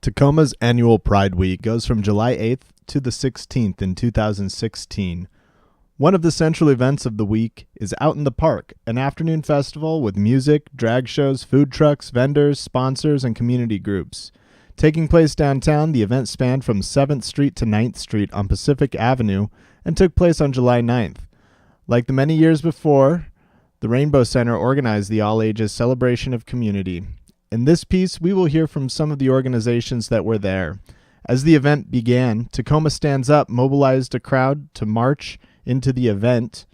Tacoma's annual Pride Week goes from July 8th to the 16th in 2016. One of the central events of the week is Out in the Park, an afternoon festival with music, drag shows, food trucks, vendors, sponsors, and community groups. Taking place downtown, the event spanned from 7th Street to 9th Street on Pacific Avenue and took place on July 9th. Like the many years before, the Rainbow Center organized the all-ages celebration of community. In this piece, we will hear from some of the organizations that were there. As the event began, Tacoma Stands Up mobilized a crowd to march into the event.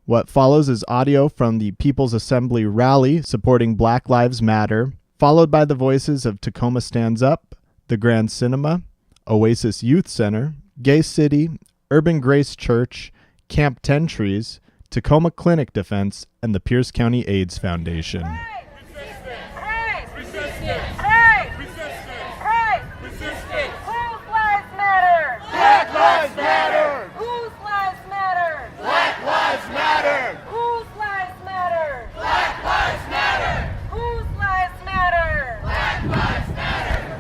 What follows is audio from the People's Assembly rally supporting Black Lives Matter, followed by the voices of Tacoma Stands Up, the Grand Cinema, Oasis Youth Center, Gay City, Urban Grace Church, Camp 10 Trees, Tacoma Clinic Defense, and the Pierce County AIDS Foundation. Black lives matter! Whose lives matter? Black lives matter! Whose lives matter? Black lives matter! Whose lives matter? Black lives matter!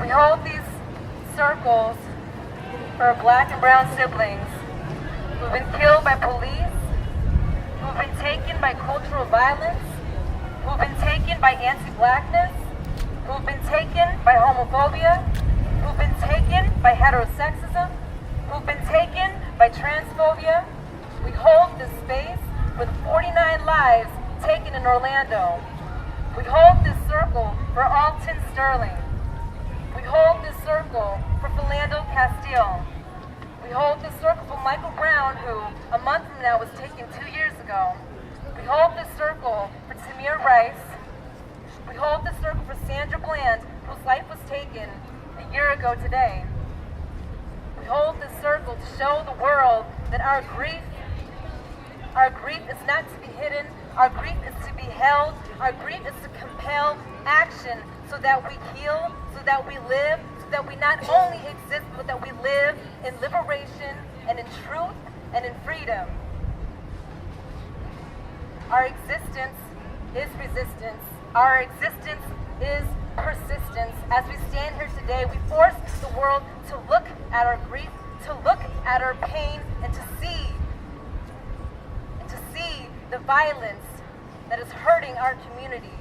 We hold these circles for our black and brown siblings who've been killed by police, who've been taken by cultural violence, who've been taken by anti-blackness, who've been taken by homophobia, who've been taken by heterosexism, who've been taken by transphobia. We hold this space with 49 lives taken in Orlando. We hold this circle for Alton Sterling. We hold this circle for Philando Castile. We hold this circle for Michael Brown, who a month from now was taken 2 years ago. We hold this circle for Tamir Rice. We hold this circle for Sandra Bland, whose life was taken a year ago today. We hold this circle to show the world that our grief is not to be hidden, our grief is to be held, our grief is to compel action so that we heal, so that we live, so that we not only exist, but that we live in liberation and in truth and in freedom. Our existence is resistance. Our existence is persistence. As we stand here today, we force the world to look at our grief, to look at our pain, and to see the violence that is hurting our communities.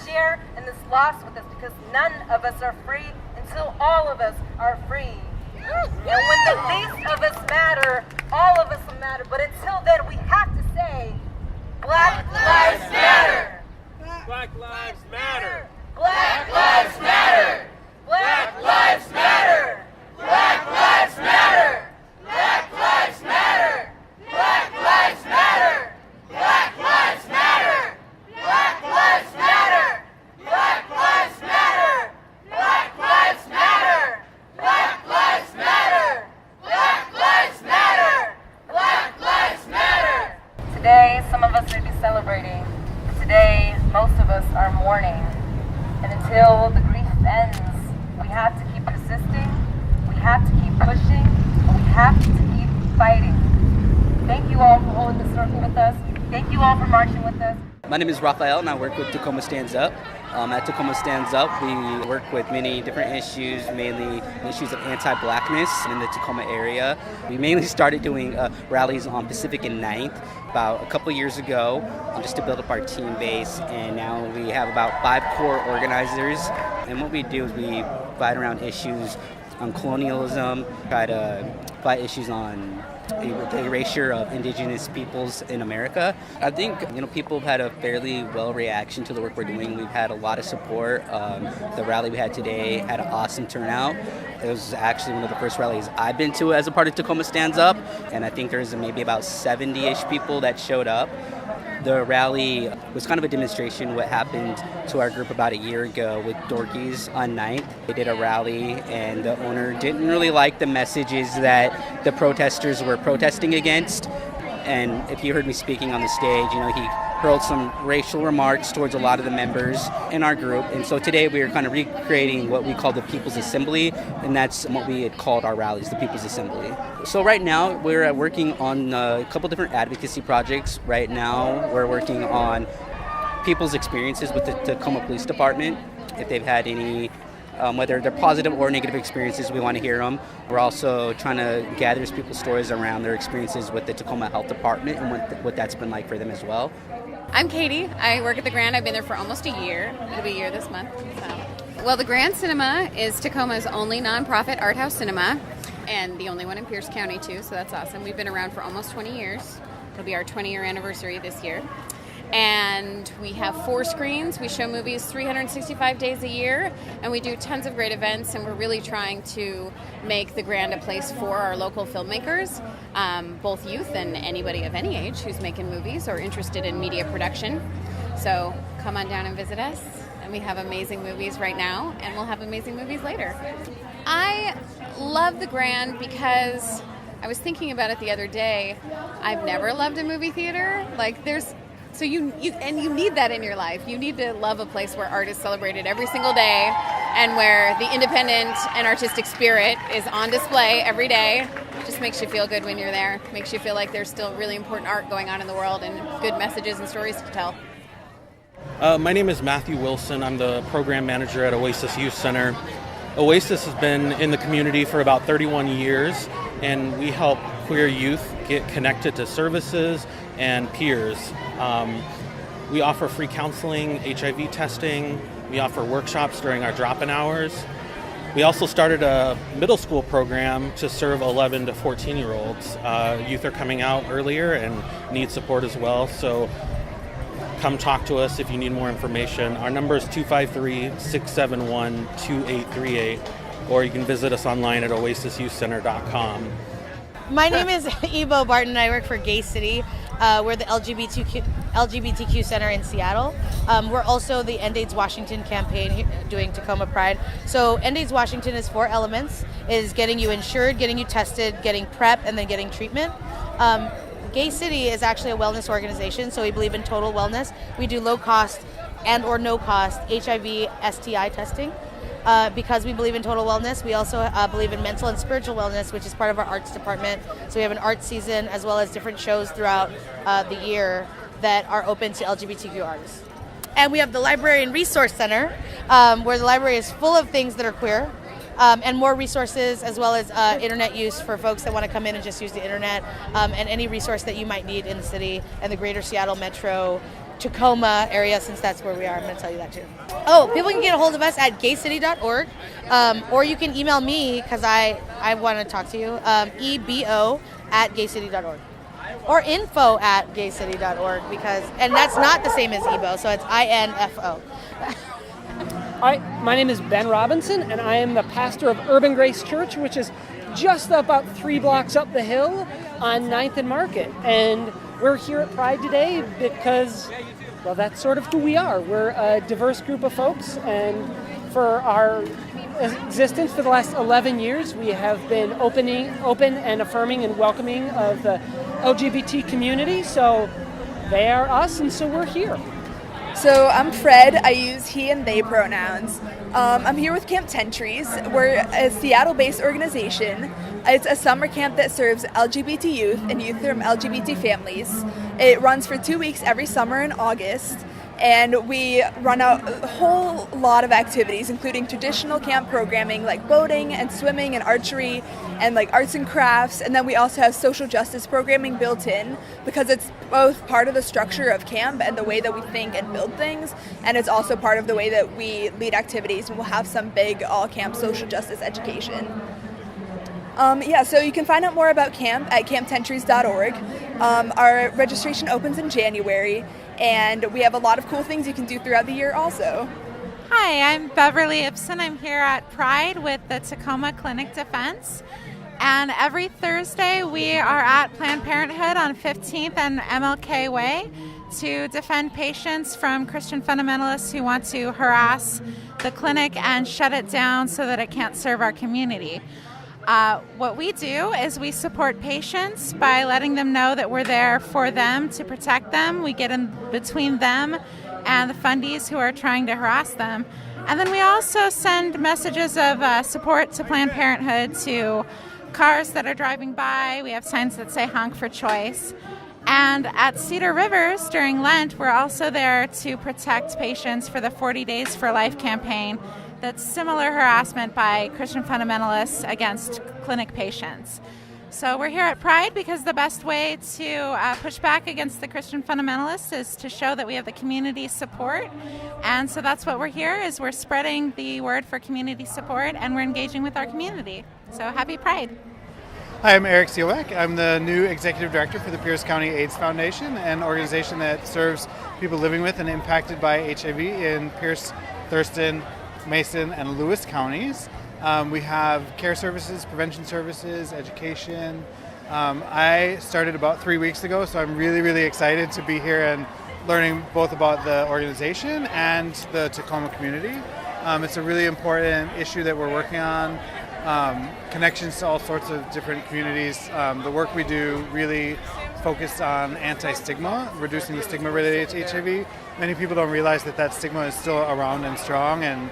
Share in this loss with us, because none of us are free until all of us are free. And when the least of us matter, all of us will matter. But until then, we have to say, Black Lives Matter! Black Lives Matter! Black Lives Matter! Black Lives Matter! Black Lives Matter! Black Lives Matter! Black Lives Matter! Black Lives Matter! Black Lives Matter! Black Lives Matter! Black Lives Matter! Black Lives Matter! Black Lives Matter! Black Lives Matter! Today, some of us may be celebrating. Today, most of us are mourning. And until the grief ends, we have to keep persisting, we have to keep pushing, and we have to keep fighting. Thank you all for holding the circle with us. Thank you all for marching with us. My name is Rafael, and I work with Tacoma Stands Up. At Tacoma Stands Up, we work with many different issues, mainly issues of anti-blackness in the Tacoma area. We mainly started doing rallies on Pacific and 9th about a couple years ago, just to build up our team base, and now we have about 5 core organizers. And what we do is we fight around issues on colonialism, try to fight issues on the erasure of indigenous peoples in America. I think people have had a fairly well reaction to the work we're doing. We've had a lot of support. The rally we had today had an awesome turnout. It was actually one of the first rallies I've been to as a part of Tacoma Stands Up, and I think there's maybe about 70-ish people that showed up. The rally was kind of a demonstration of what happened to our group about a year ago with Dorkies on 9th. They did a rally, and the owner didn't really like the messages that the protesters were protesting against. And if you heard me speaking on the stage, he hurled some racial remarks towards a lot of the members in our group. And so today we are kind of recreating what we call the People's Assembly, and that's what we had called our rallies, the People's Assembly. So right now we're working on a couple different advocacy projects. Right now we're working on people's experiences with the Tacoma Police Department, if they've had any whether they're positive or negative experiences, we want to hear them. We're also trying to gather people's stories around their experiences with the Tacoma Health Department and what that's been like for them as well. I'm Katie. I work at the Grand. I've been there for almost a year. It'll be a year this month. Well, the Grand Cinema is Tacoma's only nonprofit art house cinema, and the only one in Pierce County, too, so that's awesome. We've been around for almost 20 years. It'll be our 20-year anniversary this year. And we have 4 screens. We show movies 365 days a year, and we do tons of great events, and we're really trying to make the Grand a place for our local filmmakers, both youth and anybody of any age who's making movies or interested in media production. So come on down and visit us, and we have amazing movies right now, and we'll have amazing movies later. I love the Grand because I was thinking about it the other day. I've never loved a movie theater. So you need that in your life. You need to love a place where art is celebrated every single day and where the independent and artistic spirit is on display every day. It just makes you feel good when you're there. Makes you feel like there's still really important art going on in the world and good messages and stories to tell. My name is Matthew Wilson. I'm the program manager at Oasis Youth Center. Oasis has been in the community for about 31 years, and we help queer youth get connected to services and peers. We offer free counseling, HIV testing. We offer workshops during our drop-in hours. We also started a middle school program to serve 11 to 14-year-olds. Youth are coming out earlier and need support as well, so come talk to us if you need more information. Our number is 253-671-2838, or you can visit us online at oasisyouthcenter.com. My name is Ebo Barton. I work for Gay City. We're the LGBTQ Center in Seattle. We're also the End AIDS Washington campaign doing Tacoma Pride. So End AIDS Washington is 4 elements. It is getting you insured, getting you tested, getting PrEP, and then getting treatment. Gay City is actually a wellness organization, so we believe in total wellness. We do low cost and or no cost HIV, STI testing. Because we believe in total wellness, we also believe in mental and spiritual wellness, which is part of our arts department. So we have an art season as well as different shows throughout the year that are open to LGBTQ artists. And we have the Library and Resource Center, where the library is full of things that are queer, and more resources as well as internet use for folks that want to come in and just use the internet, and any resource that you might need in the city and the greater Seattle metro Tacoma area, since that's where we are. I'm going to tell you that too. Oh, people can get a hold of us at gaycity.org, or you can email me because I want to talk to you, ebo@gaycity.org, or info@gaycity.org, and that's not the same as ebo, so it's info. Hi, my name is Ben Robinson, and I am the pastor of Urban Grace Church, which is just about 3 blocks up the hill on 9th and Market. And we're here at Pride today because, well, that's sort of who we are. We're a diverse group of folks, and for our existence for the last 11 years, we have been open and affirming and welcoming of the LGBT community. So they are us, and so we're here. So I'm Fred. I use he and they pronouns. I'm here with Camp Tentries. We're a Seattle-based organization. It's a summer camp that serves LGBT youth and youth from LGBT families. It runs for 2 weeks every summer in August, and we run a whole lot of activities, including traditional camp programming like boating and swimming and archery and like arts and crafts, and then we also have social justice programming built in because it's both part of the structure of camp and the way that we think and build things, and it's also part of the way that we lead activities, and we'll have some big all-camp social justice education. So you can find out more about camp at camptentries.org. Our registration opens in January, and we have a lot of cool things you can do throughout the year also. Hi, I'm Beverly Ibsen. I'm here at Pride with the Tacoma Clinic Defense. And every Thursday we are at Planned Parenthood on 15th and MLK Way to defend patients from Christian fundamentalists who want to harass the clinic and shut it down so that it can't serve our community. What we do is we support patients by letting them know that we're there for them to protect them. We get in between them and the fundies who are trying to harass them. And then we also send messages of support to Planned Parenthood to cars that are driving by. We have signs that say honk for choice. And at Cedar Rivers during Lent, we're also there to protect patients for the 40 Days for Life campaign that's similar harassment by Christian fundamentalists against clinic patients. So we're here at Pride because the best way to push back against the Christian fundamentalists is to show that we have the community support. And so that's what we're here, is we're spreading the word for community support, and we're engaging with our community. So happy Pride. Hi, I'm Eric Seelbeck. I'm the new Executive Director for the Pierce County AIDS Foundation, an organization that serves people living with and impacted by HIV in Pierce, Thurston, Mason, and Lewis counties. We have care services, prevention services, education. I started about 3 weeks ago, so I'm really excited to be here and learning both about the organization and the Tacoma community. It's a really important issue that we're working on, connections to all sorts of different communities. The work we do really focused on anti-stigma, reducing the stigma related to HIV. Many people don't realize that stigma is still around and strong and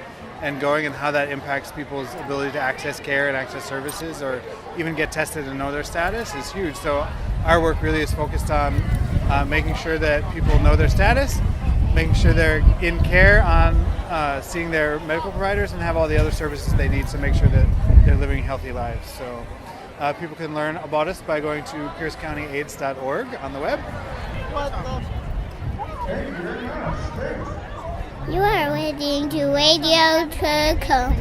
going, and how that impacts people's ability to access care and access services, or even get tested and know their status is huge. So our work really is focused on making sure that people know their status, making sure they're in care, on seeing their medical providers, and have all the other services they need to make sure that they're living healthy lives. So people can learn about us by going to piercecountyaids.org on the web. You are listening to Radio Tacoma.